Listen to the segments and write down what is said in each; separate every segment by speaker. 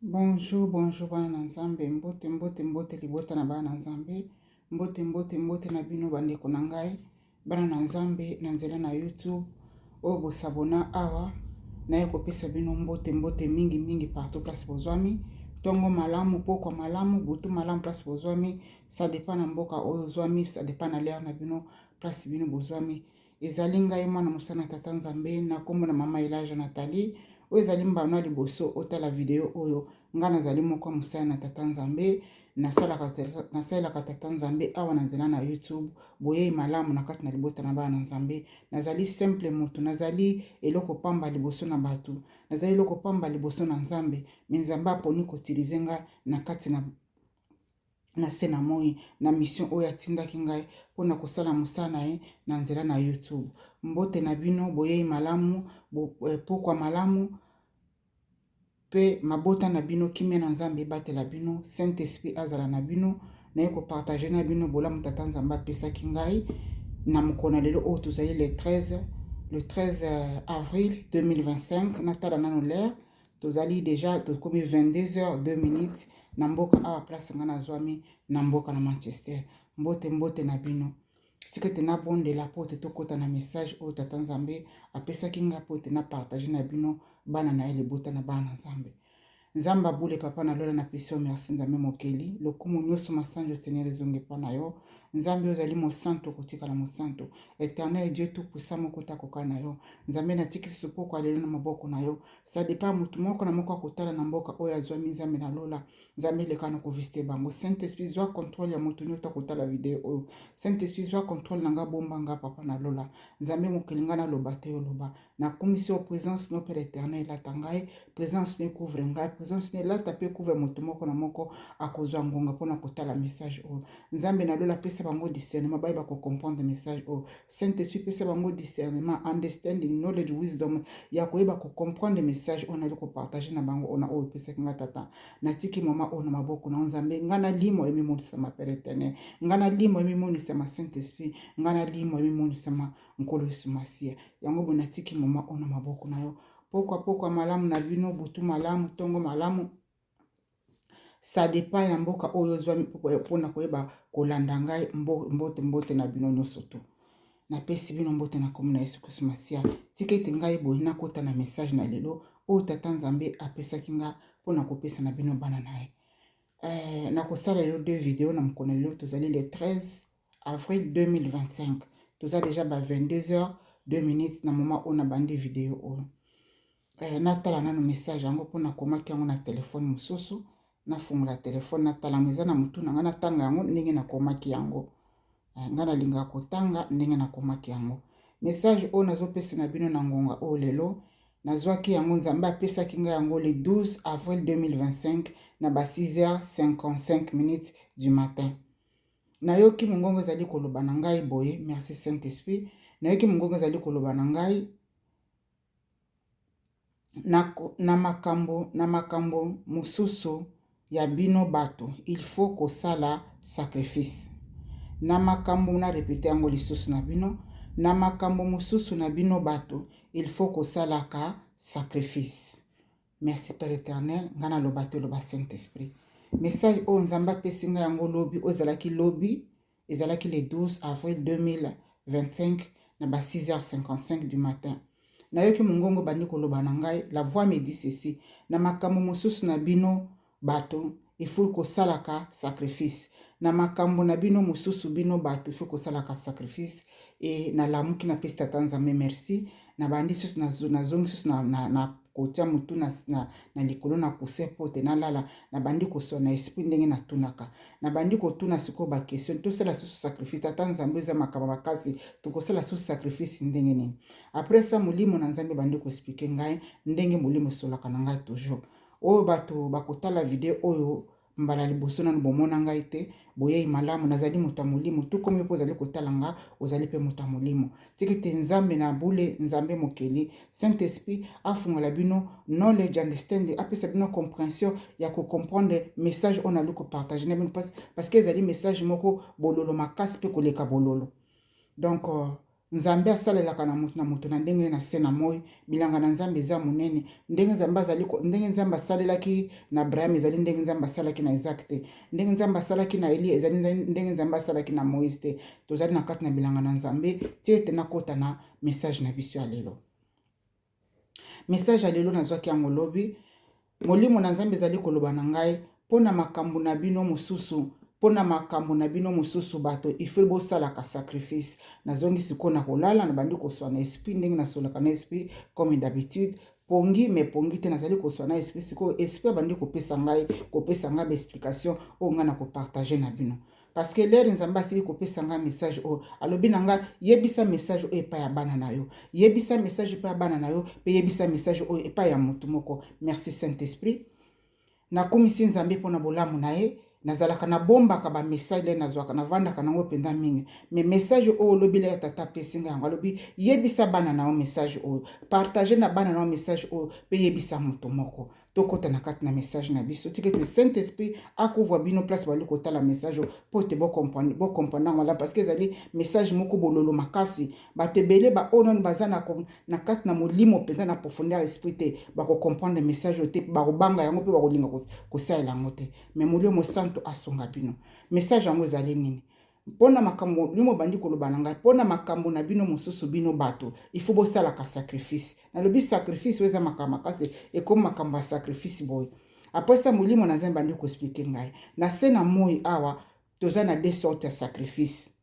Speaker 1: Bonjour, bonjour, bana nzambe, mbote, mbote, mbote, libota na bana nzambe, mbote, mbote, mbote na bino bandeko na ngai, bana na nzambe na nzela na YouTube, oyo bosabona awa, naye kopesa bino mbote, mbote mingi mingi partout place bozwami, tongo malamu, pokwa malamu, butu malamu place bozwami, ça dépend na mboka oyo zwami, ça dépend na l'air na bino, place bino bozwami. Ezali ngai mwana mosana tata nzambe, na kombo na mama Elijah Nathalie, oyo ezali mbano liboso otala video oyo nga nazali moko mosala na tata nzambe nasalelaka tata nzambe awa na nzela na YouTube boyei malamu na kati na libota na bana nzambe nazali simple moto nazali eloko pamba liboso na bato nazali eloko pamba liboso na nzambe me nzambe aponi kotilize nga na kati na se na moi na mission oyo atindaki ngai mpona kosala mosala na ye na nzela na YouTube. Mbote na bino boyei malamu pokwa malamu pe mabota na bino kimia na nzambe ebatela bino Saint Esprit azala na bino naye kopartage na bino bolamu tata nzambe apesaki ngai na mokolo lelo oyo tozali le 13 avril 2025 natala nano l'air tozali deja tokomi 22h02 na mboka awa place nga nazwami na mboka na Manchester. Mbote mbote na bino tika te na bondela po te tokota na message oyo tata nzambe apesaki nga po te na partage na bino bana na ye libota na bana nzambe. Nzamba bule papa na lola na pesi merci nzambe mokeli lokumu nyonso masanjo Seigneur ezonge pa na yo nzambe ozali mosanto kotikala mosanto éternel Dieu tout puissant moko takoka na yo nzambe na tiki susu kwa lelo na maboko na yo ça dépend mutu moko na moko akotala na mboka oyo azwami nzambe na lola nzambe leka na kovisite bango Saint Esprit zwa contrôle ya mutu nyonso akotala video oyo Saint Esprit zwa contrôle na nga bomba nga papa na lola nzambe mokeli nga na loba te loba na commission présence no père éternel la tangai présence ne couvre ngai présence ne la tape couvre mutu moko na moko akozwa ngonga pona kotala message oyo nzambe na lola pesa bango discernement bayeba ko comprendre message oyo Saint Esprit pesa bango discernement understanding knowledge wisdom ya koyeba ko comprendre message oyo nali ko partager na bango ona oyo pesa kinga tata na tiki mama oyo na maboko na nzambe ngana limo emimonisa ma père éternel ngana limo emimonisa ma Saint Esprit ngana limo emimonisa ma nkolo sumasia yango bona tiki mama oyo na maboko na yo pokwa malamu na bino butu malamu tongo malamu ça dépend ya mboka oyo zwami pona koyeba kolanda ngai mbote na bino nyonso to napesi bino mbote na komona Yesu Kristo Masia tika ete ngai boye nakota na message na lelo oyo tata nzambe apesaki nga mpona kopesa na bino bana na ye nakosala lelo 2 video na mokolo lelo tozali le 13 avril 2025 toza deja ba 22h02 na moment oyo na bandi video oyo natala nano message yango mpona komaki yango na telefone mosusu nafungola telefone natala meza na mutu na nga natanga yango ndenge nakomaki yango nga nalingaka kotanga ndenge nakomaki yango message oyo nazopesa na bino na ngonga oyo lelo nazwaki yango nzambe apesaki nga yango le 12 avril 2025 na ba 6h55 du matin nayoki mongongo ezali koloba na ngai boye merci Saint Esprit nayoki mongongo ezali koloba na ngai na makambo mosusu ya bino bato il faut kosala sacrifice na makambo na répéter yango lisusu na bino na makambo mosusu na bino bato il faut kosalaka sacrifice merci Père éternel nga na loba te loba Saint Esprit message oyo nzambe apesi nga yango lobi oyo ezalaki le 12 avril 2025 na ba 6h55 du matin nayoki mongongo bandi koloba na ngai la voix me dit ceci na makambo mosusu na bino bato il faut kosalaka sacrifice na makambo na bino mosusu bino bato il faut kosalaka sacrifice e na lamuki na pesi tata nzambe merci na bandi susu nazongi susu na kotia mutu na likolo na kuse pote nalala na bandi koswa na esprit ndenge natunaka na bandi kotuna sikoyo bakestion tosala susu sacrifice tata nzambe eza makambo makasi tokosala susu sacrifice ndenge nini après ça molimo na nzambe bandi koexplike ngai ndenge molimo esolaka na ngai toujours oyo bato bakotala video oyo mbala liboso nanu bomona ngai te boyei malamu nazali moto ya molimo tu komi mpo ozali kotala nga ozali mpe moto ya molimo tiki te nzambe na bule nzambe mokeli Saint Esprit afungola bino knowledge understanding apesa bino compréhension ya kocomprendre message oyo nali kopartage na bino parce que ezali message moko bololo makasi mpe koleka bololo donc nzambe asalelaka na moto na ndenge na se na moi bilanga na nzambe eza monene ndenge nzambe asalelaki na Abraham ezali ndenge nzambe asalaki na Isaac te ndenge nzambe asalaki na Eli ezali ndenge nzambe asalaki na Moïse te tozali na kati na bilanga na nzambe tie ete nakota na message na biso ya lelo message ya lelo nazwaki yango lobi molimo na nzambe ezali koloba na ngai mpona makambo na bino mosusu pona makambo na bino mosusu bato ifel bosalaka sacrifice nazongi sikoyo na kolala na bandi koswa na esprit ndenge nasolaka na esprit comme d'habitude pongi me pongi te nazali koswa na esprit sikoyo esprit bandi kopesa ngai baexplication oyo ngai na kopartage na bino parce que lere nzambe asili kopesa ngai message oyo alobi na ngai yebisa message oyo epai ya bana na yo yebisa message epai ya bana na yo mpe yebisa message oyo epai ya motu moko merci saint esprit nakumisi nzambe mpona bolamu na ye nazalaka na bombaka ba message le nazwaka na vandaka nango penda mingi mais message oyo lobi le tata pesinga yango lobi yebisa bana na o message oyo partager na bana na o message oyo pe yebisa moto moko tokota na kati na message na biso tikete saint esprit akouvwa bino place bali kotala message po te bo comprendre ngala parce que ezali message moko bololo makasi batebele ba onon bazana na kati na molimo penda na profondeur esprit te ba ko comprendre message te ba ko banga yango pe ba ko linga ko saela ngote mais molimo santo asonga bino message yango ezali nini pona makambo limo bandi koloba na ngai pona makambo na bino mosusu bino bato il faut bosalaka sacrifice na lobi sacrifice weza makambo makasi et comme makambo ya sacrifice boy après ça molimo na nzambe bandi ko expliquer ngai na se na moi awa toza na deux sortes ya sacrifice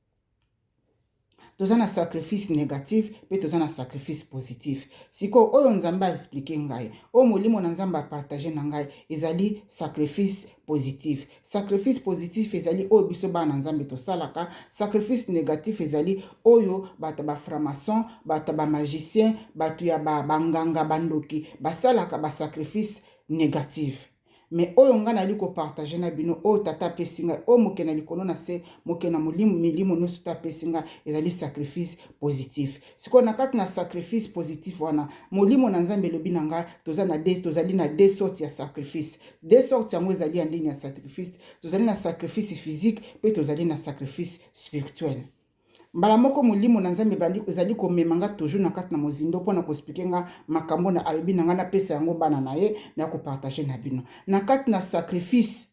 Speaker 1: toza na sacrifice négatif pe toza na sacrifice positif siko oyo nzambe expliquer ngai o molimo na nzambe partager na ngai ezali sacrifice positif sacrifice positif ezali oyo biso bana nzambe tosalaka sacrifice négatif ezali oyo bato ba franc-maçon bato ba magicien bato ya banganga bandoki basalaka ba sacrifice négatif mais oyo nga nali ko partager na bino oyo tata pesinga o mokena likono na se mokena milimo nyonso ta pesinga ezali sacrifice positif siko na kati na sacrifice positif wana molimo na nzambe lobi na nga tozali na deux sortes ya sacrifice deux sortes yango ezali ya ndeni ya sacrifice tozali na sacrifice physique pe tozali na sacrifice spirituel mbala moko molimo na nzambe bandi ezali komemanga toujours na kati na mozindo mpona koexplike nga makambo na alobi na nga na pesa yango bana na ye na kopartage na bino na kati na sacrifice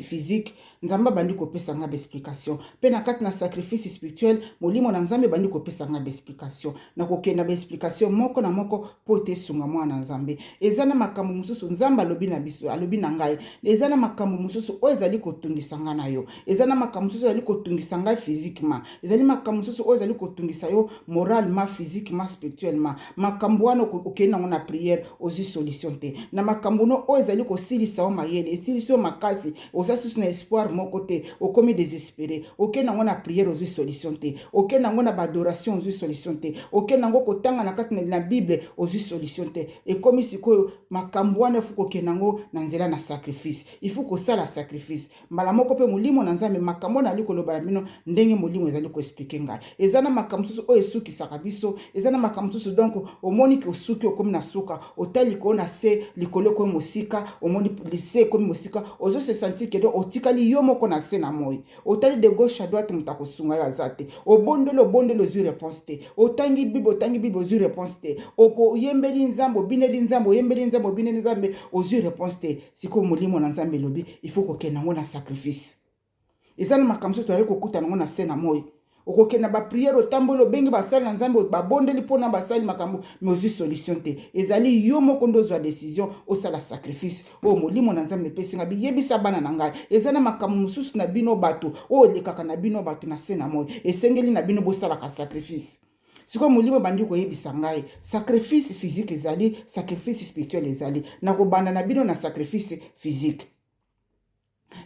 Speaker 1: physique nzamba bandi kopesa nga explication pe na kati na sacrifice spirituel molimo na nzambe bandi kopesa nga explication na kokenda explication moko na moko po te sunga mwana nzambe ezana makambo mususu nzamba alobi na biso alobi na ngai ezana makambo mususu o ezali kotungisa nga na yo ezana makambo mususu ezali kotungisa nga physiquement ezali makambo mususu o ezali kotungisa yo moralement physiquement spirituellement makambo wana okenda ngona prière ozi solution te na makambo no o ezali kosilisa o mayele esiliso makasi osasusu na espoir moko te okomi désespéré okenda ngona prière ozi solution te okenda ngona adoration ozi solution te okenda ngo kotanga na kati na Bible ozi solution te ekomi sikoyo makambo wana fuko kenango na nzela na sacrifice il faut ko sala sacrifice mbala moko pe molimo na nzambe makambo na likoloba bino ndenge molimo ezali ko expliquer ngai ezana makambo susu o esuki sakabiso ezana makambo susu donc omoni ke osuki okomi na suka otali ko na se likolo ko mosika omoni lycée ko mosika ozo se sentir que donc otikali yo moko na se na moi otali de gauche à droite mutako sunga ya zate obondelo zu réponse te otangi bible ozu réponse te opo yembeli nzambo bineli nzambo yembeli nzambo bineli nzambe ozu réponse te siko molimo na nzambe lobi il faut ko kenango na sacrifice ezana makambo to ali kokuta nango na se na moi okokena ba prière otambolo bengi basali na nzambe babondeli pona basali makambo mais solution te ezali yo moko ndozwa décision osala sacrifice o molimo na nzambe pesinga biyebisa bana na ngai ezana makambo mususu na bino bato o lekaka na bino bato na se na moi esengeli na bino bosala ka sacrifice siko molimo bandi koyebisa ngai sacrifice physique ezali sacrifice spirituel ezali na kobanda na bino na sacrifice physique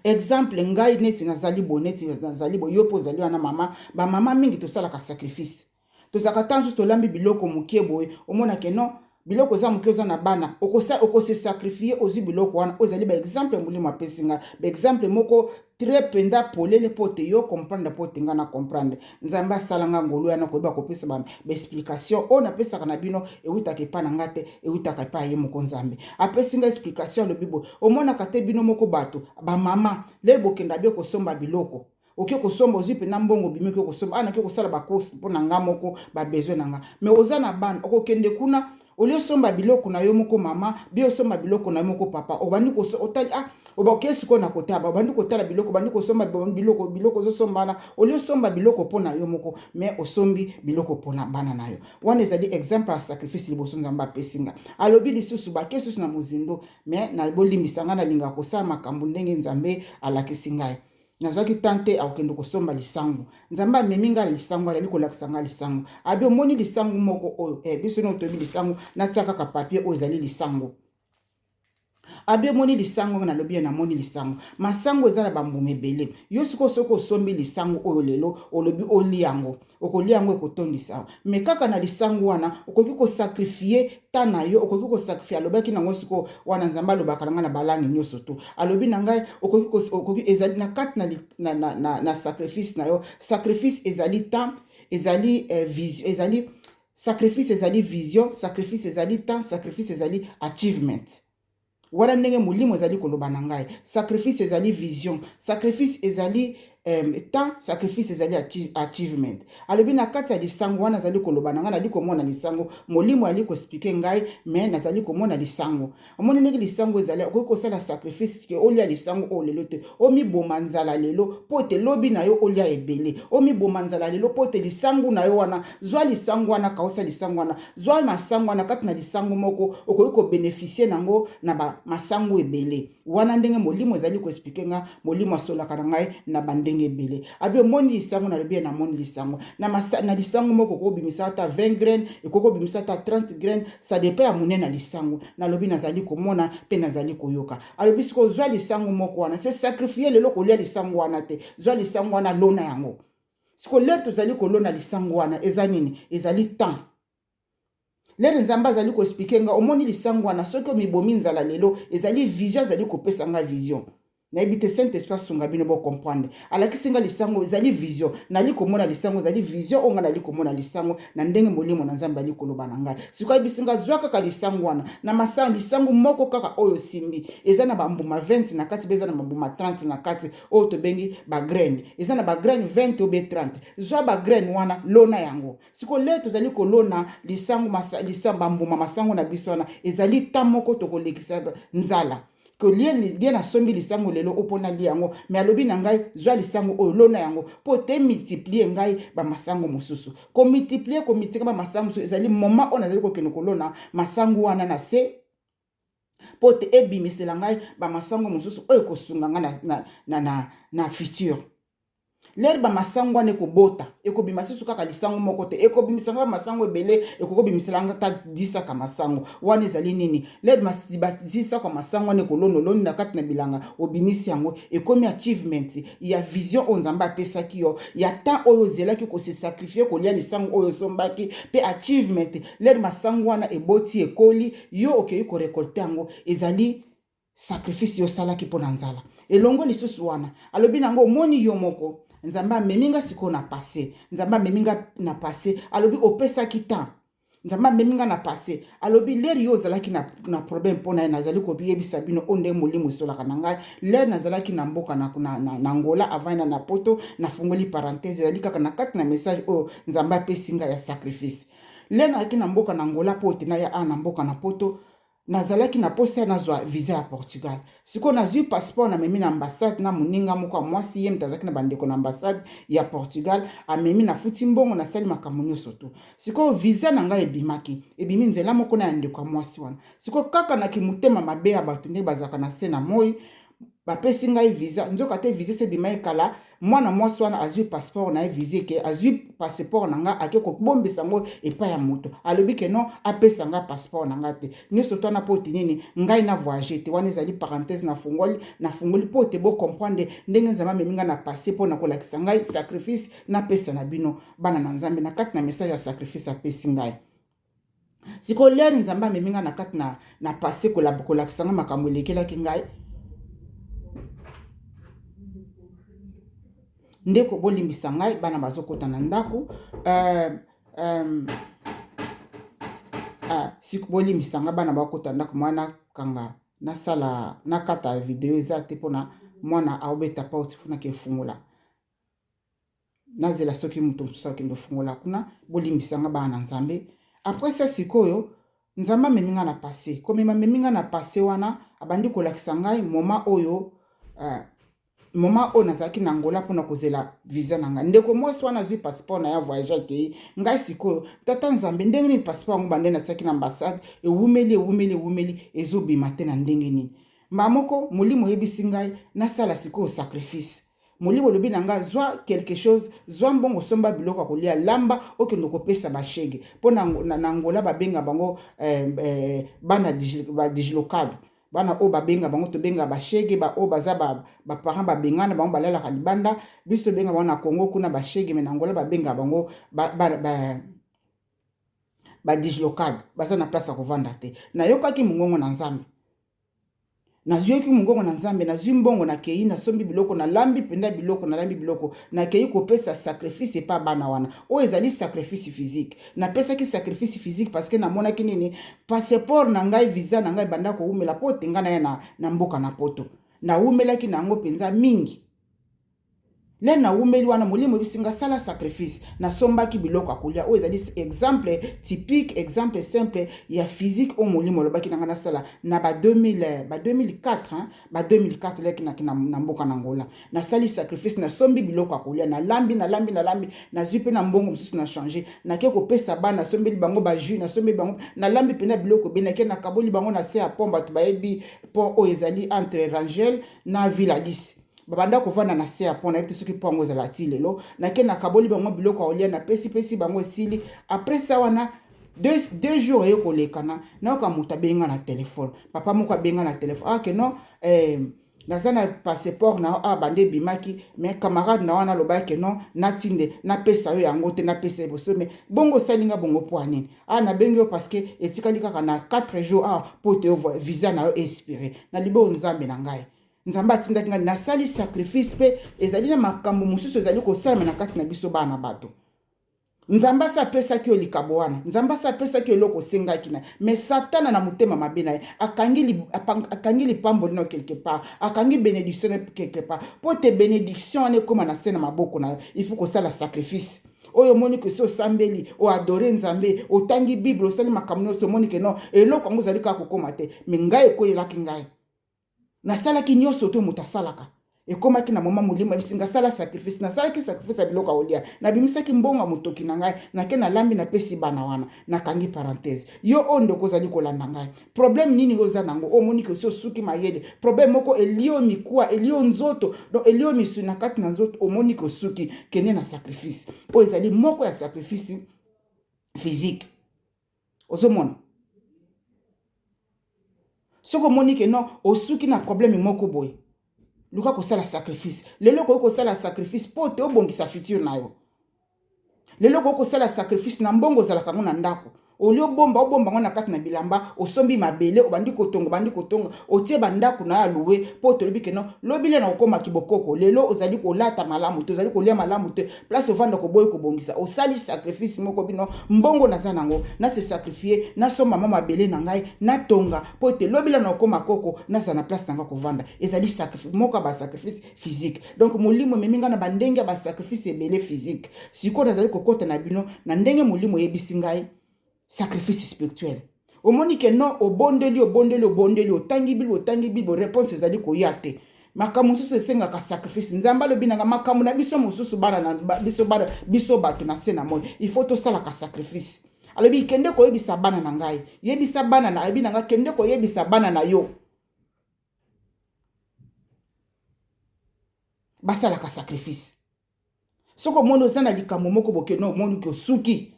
Speaker 1: exemple ngai neti nazali bo yopo zali wana mama ba mama mingi to sala ka sacrifice to sakatanzu to lambi biloko mukie boy omona ke non biloko za mukie za na bana okose sacrifier ozi biloko wana ozali ba exemple mulimo apesinga ba exemple moko très penda polele pote yo comprendre pote nga na comprendre nzamba salanga ngolo yana ko ba kopesa ba explication on apesa kana bino ewitaka pa na ngate ewitaka pa ye moko nzambe apesinga explication le bibo omona kate bino moko bato ba mama le bokenda byo kosomba biloko oke kosomba ozwi pena mbongo bimi oke kosomba ana ke kosala bacourse mpo na nga moko babesoin na nga mais oza na bana okokende kuna olio somba biloko na yo moko mama bio somba biloko na yo moko papa obandi otali obake siko na kotaba obandi kotala biloko bandi kosomba biloko zo sombana olio somba biloko po na yo moko mais osombi biloko po na bana na yo wana ezali exemple ya sacrifice liboso nzambe apesinga alobi lisusu bake susu na mozindo mais na bolimbisa nga na linga kosala makambo ndenge nzambe alakisi ngai nazwaki tante akokende kosomba lisango nzambe amemi nga lisango ali kolakisa nga lisango abi omoni lisango moko oyo biso no toyebi lisango natia kaka papier oyo ezali lisango abi omoni lisango na lobi na moni lisango masango eza na bambuma ebele yo siko soko osombi lisango oyo lelo olobi oliango okoliango ekotondisa me kaka na lisango wana okoki kosakrifie ta na yo okoki kosakrifie alobaki nango siko wana nzambe alobaka na nga na balangi nyonso to alobi na ngai okoki ezali na kati na sacrifice na yo sacrifice ezali temps ezali vision ezali sacrifice ezali vision sacrifice ezali temps sacrifice ezali achievement wana ndenge molimo ezali koloba na ngai sacrifice ezali vision sacrifice ezali temps sacrifice ezali achievement alobi na kati ya lisango wana azali koloba na ngai nali komona lisango molimo ali koexplike ngai mais nazali komona lisango omoni ndenge lisango ezali okoki kosala sacrifice ke olia lisango oyo lelo te omiboma nzala lelo po ete lobi na yo olia ebele omiboma nzala lelo po ete lisango na yo wana zwa lisango wana kaosa lisango wana zwa masango wana kati na lisango moko okoki kobeneficie nango na masango ebele wana ndenge molimo ezali koexplike nga molimo asolaka na ngai na bandenge ebele abi omoni lisango na lobi na moni lisango na lisango moko kobimisa ata 20 graines ekoko bimisa ata 30 graines ça dépend ya monene na lisango na lobi nazali komona pe nazali koyoka alobi siko zwa lisango moko wana c'est sacrifier lelo kolia lisango wana te zwa lisango wana lona yango siko lelo tozali kolona lisango wana eza nini ezali temps lero nzambe azali koexplike nga omoni lisango wana soki omibomi nzala lelo ezali vision ezali kopesa nga vision nayebi te saint esprit asunga bino bocomprendre alakisi nga lisango ezali vision nali komona lisango ezali vision onga nali komona lisango na ndenge molimo na nzambe ali koloba na ngai siko ayebisi nga zwa kaka lisango wana na masanga lisango moko kaka oyo simbi eza na bambuma 20 na kati beza na bambuma 30 na kati oyo tobengi bagraine eza na bagraine 20 obe 30 zwa bagraine wana lona yango siko lelo tozali kolona lisango bambuma masango na biso wana ezali ta moko tokolekisa nzala que lien na sombi lisango lelo opona liango mais alobi na ngai zwa lisango oyo lona yango po te multiplier ngai ba masango mosusu ko multiplier ba masango mosusu ezali moment on azali kokende kolona masango wana na se po te ebimisela ngai ba masango mosusu oyo kosunga nga na futur ler ba masango ane kobota ekobimisa suka ka lisango moko te ekobimisa nga masango ebele ekobimisa nga ta 10 ka masango wana ezali nini ler ba 10 ka masango ane kolono loni na kati na bilanga obimisi yango ekomi achievement ya vision onzamba apesaki yo ya temps oyo zelaki ko se sacrifier kolia lisango oyo sombaki pe achievement ler masango wana eboti ekoli yo okeyi ko récolter yango ezali sacrifice yo salaki pona nzala elongo lisusu wana alobi nango moni yo moko nzambe ameminga siko na passé nzambe ameminga na passé alobi opesaki temps nzambe ameminga na passé alobi leri yo ozalaki na problème pona ye nazali kobiyebisa bino onde molimo esolaka na ngai leri nazalaki na mboka na Angola avant na poto nafungoli parenthèse ezali kaka na kati na message oyo nzambe apesi ngai ya sacrifice leri nazalaki na mboka na Angola po ete na ya na mboka na poto nazalaki na posa nazwa visa ya Portugal siko nazwi passeport na memi na ambassade na moninga moko mwasi ye mtazaki na bandeko na ambassade ya Portugal amemi na futi mbongo na sali makambo nyonso to siko visa na ngai ebimi nzela moko na ndeko mwasi wana siko kaka na kimutema mabe ya bato nde bazaka na se na moi bapesi ngai visa nzoka te visa se bima ekala mwana mwasi wana azwi passeport na visa ke azwi passeport na nga ake ko bombisa ngo epa ya moto alobi ke non apesa nga passeport na nga te nyonso to na poti nini ngai na voyager te wana ezali parenthèse na fungoli po te bo comprendre ndenge nzamba meminga na passé po na kolakisa ngai sacrifice na pesa na bino bana na nzambe na kati na message ya sacrifice apesi ngai siko leri nzamba meminga na kati na passé kolakisa nga makambo elekelaki ngai ndeko bolimbisa ngai bana bazokota na ndako siko bolimbisa ngai bana bakota ndako mwana kanga nasala nakata video eza te pona mwana aobeta porte pona ke fungula nazela soki muto mosusu akende fungola kuna bolimbisanga bana nzambe. Après ça sikoyo nzamba meminga na passé komema meminga na passé wana abandi kolakisa ngai moment oyo nazaki na Angola pona kozela visa nanga ndeko mwasi wana zwi passeport na ya voyage akei ngai sikoyo tata nzambe ndenge ni passeport yango bande natiaki na ambassade ewumeli ezobima te na ndenge nini mbamoko molimo yebisi ngai nasala sikoyo sacrifice molimo lobi na nga zwa quelque chose zwa mbongo somba biloko kolia lamba okende kopesa bashege pona na Angola babenga bango bana digilocable bana o babenga bango to benga bashege ba o baza ba parents babengana bango balala ka libanda biso benga bango na Congo kuna bashege me na Angola babenga bango ba digilocable baza na place ko vanda te na yokaki mungongo na nzambe nazyoki mungongo na nzambe nazwi mbongo na kei na sombi biloko na lambi penda biloko na lambi biloko na kei kopesa sacrifice pa bana wana o ezali sacrifice physique na pesa ki sacrifice physique parce que na mona ki nini passeport na ngai visa na ngai banda ko umela pote ngana ya na mboka na poto na umela ki na ngo penza mingi le na umeli wana molimo bisinga sala sacrifice na sombaki biloko akolia o ezali exemple typique exemple simple ya physique o molimo lobaki na ngana sala na ba 2004 ba 2004 leki na mboka na Angola na sali sacrifice na sombi biloko akolia na lambi na zipe na mbongo msusu na changer na ke ko pesa bana sombi bango ba jus na sombi bango na lambi pena biloko benake na kaboli bango na se a pomba to baebi po o ezali entre Rangel na Villadis babanda kovanda na se apona ete soki pongo za la tilelo na ke na kaboli bango biloko olia na pesi bango sili après ça wana deux jours yo kolekana na ka muta benga na téléphone papa moko benga na téléphone que non nazana passeport na bande bimaki mais camarade na wana loba que non natinde na pesa yo yango te na pesa boso mais bongo salinga bongo poani na bengo parce que etikali kaka na 4 jours pour te visa na yo expiré na libo nzambe na ngai nzamba atindaki ngai nasali sacrifice pe ezali na makambo mosusu ezali kosala na kati na biso bana bato nzamba sa pesa ki olikabo wana nzamba sa pesa ki eloko sengaki na mais satana na mutema mabe na akangi lipambo lino quelque part akangi bénédiction quelque part po te bénédiction ne koma na sena maboko na il faut kosala sacrifice oyo moni ke so sambeli o adore nzambe o tangi bible osali makamno so moni ke no eloko ngo zali ka kokoma te me ngai ekolelaki ngai nasalaki nyonso to mutasalaka ekomaki na mama molimo bisinga sala sacrifice nasalaki sacrifice biloko olia na bimisaki mbonga mutoki na ngai na ke na lambi na pesi bana wana na kangi parenthèse yo ondo kozali kolanda ngai problème nini oza nango o moni ke so suki mayele problème moko elio mikwa elio nzoto donc elio misu na kati na nzoto o moni ke suki kene na sacrifice o ezali moko ya sacrifice physique ozomona soko monique non osuki na problème moko boy luka ko sala sacrifice lelo ko sala sacrifice po te obongisa futur na yo lelo ko sala sacrifice na mbongo zala kango na ndako olio bomba ngona kati na bilamba osombi mabele obandi kotonga otie bandako na aluwe po to lobi keno lobile na okoma kibokoko lelo ozali kolata malamu to ozali kolia malamu te place ovanda ko boy ko bongisa osali sacrifice moko bino mbongo na zanango na se sacrifier na somba mama mabele na ngai na tonga po te lobile na okoma koko na za na place nanga ko vanda ezali sacrifice moko ba sacrifice physique donc molimo meminga na bandenge ba sacrifice ebele physique siko nazali kokota na bino na ndenge molimo yebisi ngai sacrifice spirituel omoni ke non obondeli otangi bible réponse ezali koyate makamu susu esenga ka sacrifice nzamba lobi nanga makamu na biso mususu bana na biso bato na sena moi il faut to sala ka sacrifice alobi kende ko yebisa bana na ngai yebisa bana na yebi nanga kende ko yebisa bana na yo basala ka sacrifice soko mono zana likambo moko boke no monu ko suki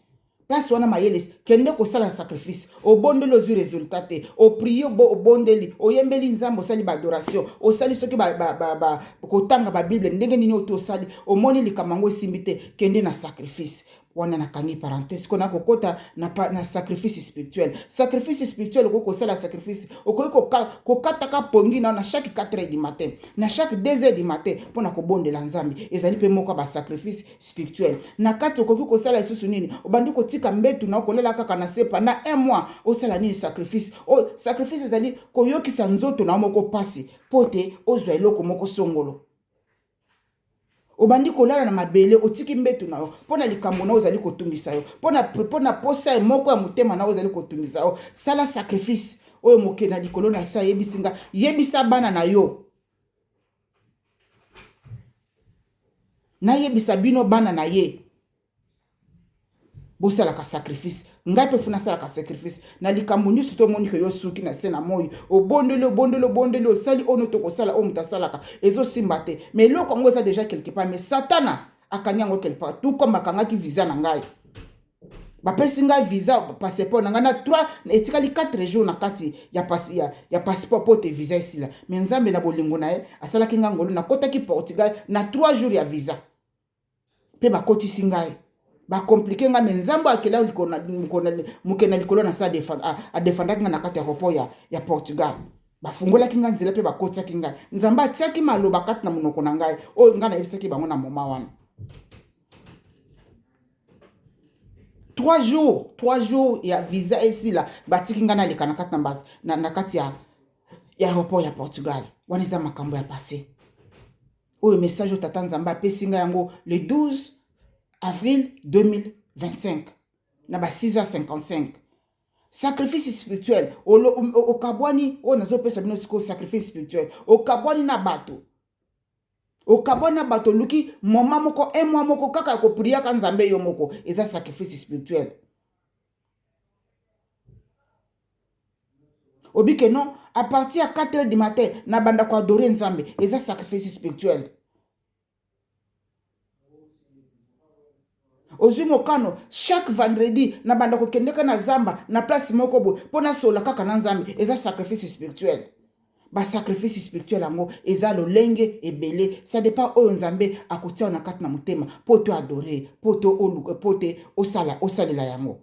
Speaker 1: place wana mayeles kende ko sala sacrifice o bondeli ozu résultat te o prier o bondeli o yembeli nzambo sali ba adoration o sali soki ba kotanga ba bible ndenge nini o to sali o moni likamango simbite kende na sacrifice wana na kangi parenthèse kona kokota na sacrifice spirituel ko sala sacrifice o ko kataka pongi na chaque 4h du matin na chaque 2h du matin pona ko bondela nzambi ezali pe moko ba sacrifice spirituel na kati ko sala isusu nini obandi ko tika mbetu na kolela kaka na sepa na 1 mois o sala nini sacrifice o sacrifice ezali ko yokisa nzoto na moko pasi pote ozwa eloko moko songolo obandi kolala na mabele otiki mbetu na yo pona likambo na ozali kotungisa yo pona posa moko ya motema na ozali kotungisa yo sala sacrifice oyo moke na likolo na sa yebisinga yebisa bana na yo na yebisa bino bana na ye bosala ka sacrifice ngai pe funa sala ka sacrifice na likambo nyusu to moni ke yo suki na sena moyi obondele osali ono to ko sala o mutasala ka ezo simbate mais loko ngo za déjà quelque part mais satana akanyango quelque part tout comme akanga ki visa na ngai ba pesi ngai visa passeport na ngai na 3 etikali 4 jours na kati ya passeport pour te visa ici là mais nzambe na bolingo na ye asala ki ngangolo na kota ki Portugal na 3 jours ya visa pe ba koti singai ba compliqué nga menzambo akela mukena likolo na sa defanda nga na kati ya aéroport ya Portugal ba fungola kinga nzela pe ba kotsa kinga nzamba tiaki maloba kati na munoko na ngai o nga na yebisaki bango na moma wana 3 jours ya visa ici là batiki nga na lekana kati na kati ya aéroport ya Portugal wana za makambo ya passé o message tata nzamba pesi nga yango le 12 avril 2025 na ba 6h55 sacrifice spirituel o kabwani o nazo pesa bino siko sacrifice spirituel o kabwani na bato luki moma moko mwa moko kaka ko priya ka nzambe yo moko eza sacrifice spirituel obike non à partir à 4h du matin na banda ko adorer nzambe eza sacrifice spirituel Ozumo kano chaque vendredi na banda ko kendeka na zamba na place moko bo pona sola kaka na nzambe eza sacrifice spirituel ba sacrifice spirituel ango eza lolenge ebele ça dépend oyo nzambe akotia na kati na motema poto adorer poto oluka pote osalela yango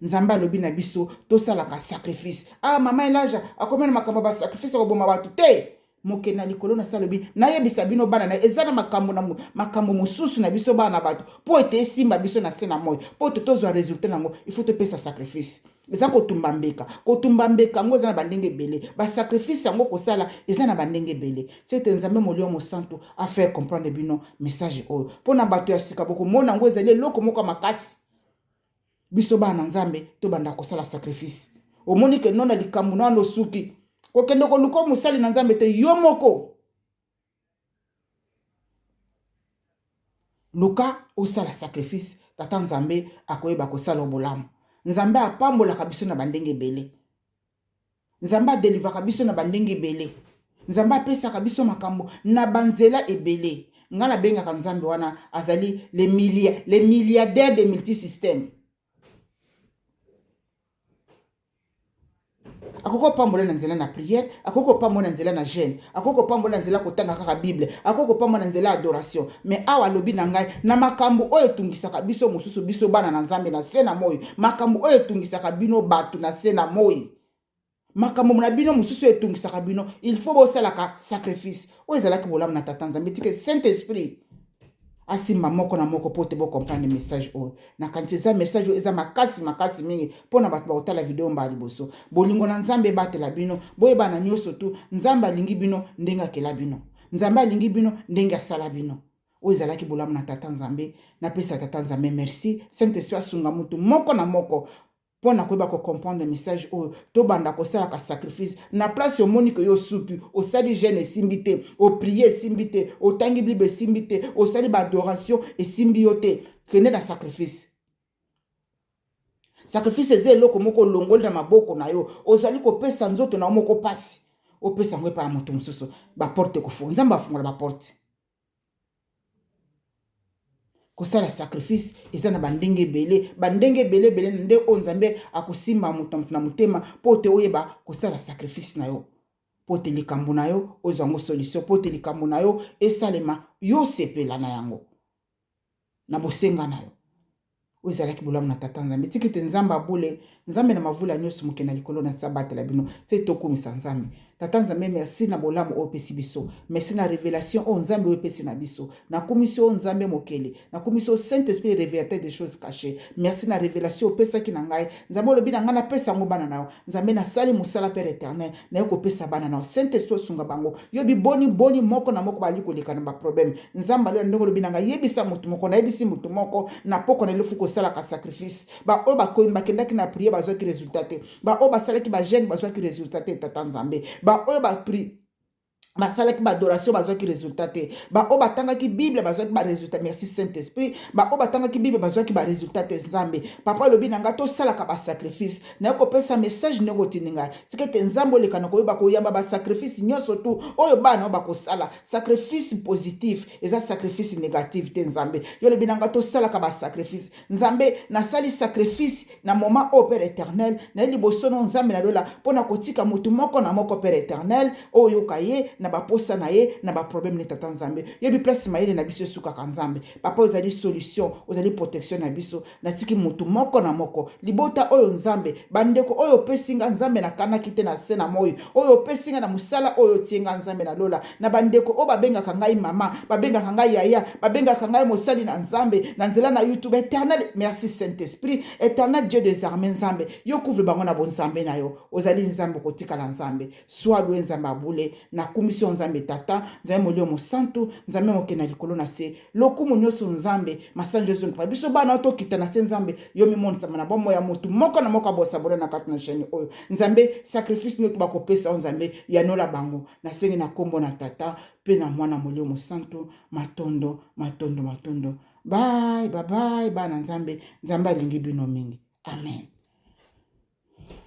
Speaker 1: nzambe alobi na biso to sala ka sacrifice mama elaja akomena makambo ba sacrifice ko boma batu te moke na likolo na salobi na yebisa bino bana na ezana makambo mususu na biso bana bato po ete simba biso na sena moyo po te tozo résultat nango il faut te pesa sacrifice eza kotumba mbeka ngo ezana bandenge bele ba sacrifice yango kosala ezana bandenge bele c'est nzambe molio mo santo a faire comprendre bino message oyo pona bato ya sika boko mona ngo ezali loko moko makasi biso bana nzambe to banda kosala sacrifice omoni ke nona likambo na no suki kokende koluka musali na nzambe te yo moko luka osala sacrifice tata nzambe akoyeba kosala obolamu nzambe apambolaka biso na bandenge ebele nzambe adelivaka biso na bandenge ebele nzambe apesaka biso makambo na banzela ebele nga nabengaka nzambe wana azali les milliardaires de multisystème akoko pambola na nzela na prière akoko pambola na nzela na jeûne akoko pambola na nzela kotanga kaka bible akoko pambola na nzela adoration mais awa lobi na ngai na makambo oyo tungisaka biso mususu biso bana na nzambe na sena moyo makambo oyo tungisaka bino batu na sena moyo makambo na bino mususu etungisaka bino il faut bosala ka sacrifice oyo ezalaki bolamu na tata nzambe tike saint esprit asimba moko na moko pote bo comprendre message oyo na kanti eza message eza makasi mingi pona bato bakotala video mbali boso bolingo na nzambe batela bino boyeba na nyonso tu nzambe alingi bino ndenge akela bino nzambe alingi bino ndenge asala bino oyo ezalaki bolamu na tata nzambe napesa tata nzambe merci saint esprit asunga mutu moko na moko pona koyeba ko comprendre message oyo to banda kosala ka sacrifice na place omoni ko yo suki osali jeûne esimbi te o prier esimbi te o tangi bible esimbi te osali ba adoration esimbi yo te kende na sacrifice eza eloko moko longoli na maboko na yo ozali kopesa nzoto na moko pasi opesa ngo epa ya moto mosusu baporte kofunga nzambe afungola baporte kosala sacrifice eza na bandenge ebele nde oyo nzambe akosimba moto na motema po te oyeba kosala sacrifice na yo po te likambo na yo ozwa yango solution po te likambo na yo esalema yo sepela na yango na bosenga na yo oyo ezalaki bolamu na tata nzambe tiki te nzambe abule nzambe na mavula nyonso moke na likolo na sabatela bino te tokumisa nzambe tata nzambe merci na bolamu oyo opesi biso merci na révélation oyo nzambe oyo epesi na biso na komisi oyo nzambe mokele na komisi oyo saint esprit révélateur des choses cachées merci na révélation opesaki na ngai nzambe olobi na ngai napesa yango bana na yo nzambe nasali mosala père éternel na yo kopesa bana na yo saint esprit osunga bango yobi boni moko na moko bali koleka na baproblème nzambe alio ndenge olobi na ngai yebisa motu moko nayebisi motu moko na poko na elofu kosalaka sacrifice baoyo bakendaki na priere bazwaki résultat te baoyo basalaki bagene bazwaki résultat te tata nzambe baoyo bapri basalaki badoration bazwaki résultat te baoyo batangaki bible bazwaki barésultat merci saint esprit baoyo batangaki bible bazwaki barésultat te nzambe papa elobi na ngai tosalaka basacrifice naye kopesa message ndenge otindi ngai tika ete nzambe oleka na koyeba koyamba basacrifice nyonso tu oyo bana oyo bakosala sacrifice positif eza sacrifice négative te nzambe yo olobi na ngai tosalaka basacrifice nzambe nasali sacrifice na moment oyo père éternel naye liboso no nzambe nalola mpo na kotika motu moko na moko père éternel oyo yoka ye na baposa na ye na baproblème ne tata nzambe yebi place mayele na biso esukaka nzambe papa ozali solution ozali protection na biso natiki motu moko na moko libota oyo nzambe bandeko oyo opesinga nzambe na kanaki te na se na moi oyo opesinga na musala oyo otienga nzambe na lola na bandeko oyo babengaka ngai mama babengaka ngai yaya babengaka ngai mosali na nzambe na nzela na YouTube éternel merci saint esprit éternel Dieu des armées nzambe yo couvre bango na bonzambe na yo ozali nzambe kotika na nzambe soit loué nzambe abule na kumisi nzambe tata nzambe molio mosantu nzambe mokena likolo na se lokumu nyonso nzambe masanje zo pa biso bana to kita na se nzambe yo mimonisa na bomo ya motu moko na moko abosabona na kati na chaîne oyo nzambe sacrifice nyoto bakopesa nzambe ya nola bango na sengi na kombo na tata pe na mwana molio mosantu matondo bye bana nzambe alingi bino mingi amen.